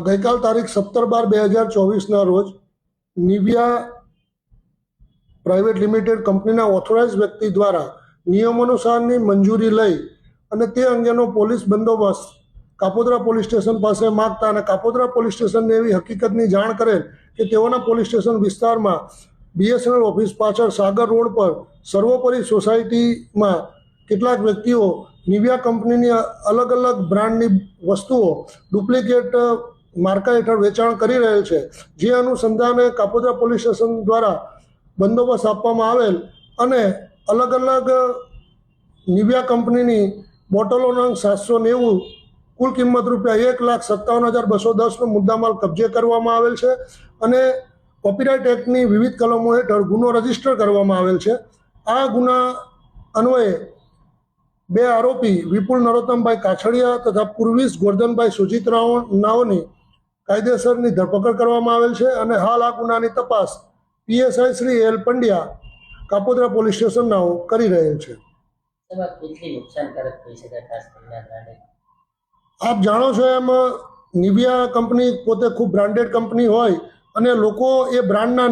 ગઈકાલ તારીખ 17/12/2024 રોજ નિવિયા પ્રાઇવેટ લિમિટેડ કંપનીના ઓથોરાઇઝ વ્યક્તિ દ્વારા નિયમાનુસારની મંજૂરી લઈ અને તે અંગેનો પોલીસ બંદોબસ્ત કાપોદ્રા પોલીસ સ્ટેશન પાસે માગતા અને કાપોદ્રા પોલીસ સ્ટેશનને એવી હકીકતની જાણ કરેલ કે તેઓના પોલીસ સ્ટેશન વિસ્તારમાં BSNL ઓફિસ પાછળ સાગર રોડ પર સર્વોપરી સોસાયટીમાં કેટલાક વ્યક્તિઓ નિવિયા કંપનીની અલગ અલગ બ્રાન્ડની વસ્તુઓ ડુપ્લિકેટ માર્કા હેઠળ વેચાણ કરી રહેલ છે, જે અનુસંધાને કાપોદ્રા પોલીસ સ્ટેશન દ્વારા બંદોબસ્ત આપવામાં આવેલ અને અલગ અલગ નિવિયા કંપનીની બોટલો નંગ 790 કુલ કિંમત ₹1,57,210નો મુદ્દામાલ કબજે કરવામાં આવેલ છે અને કોપીરાઇટ એક્ટની વિવિધ કલમો હેઠળ ગુનો રજીસ્ટર કરવામાં આવેલ છે. આ ગુના અન્વયે 2 આરોપી વિપુલ નરોત્તમભાઈ કાછડિયા તથા પૂર્વીશ ગોરધનભાઈ સુજીતરાવની કાયદેસરની ધરપકડ કરવામાં આવેલ છે અને હાલ આ ગુનાની તપાસ PSI Shri L Pandya Kapodra police સ્ટેશનના કરી રહેલ છે. આપ જાણો છો એમ નિવિયા કંપની પોતે ખૂબ બ્રાન્ડેડ કંપની હોય અને લોકો એ બ્રાન્ડના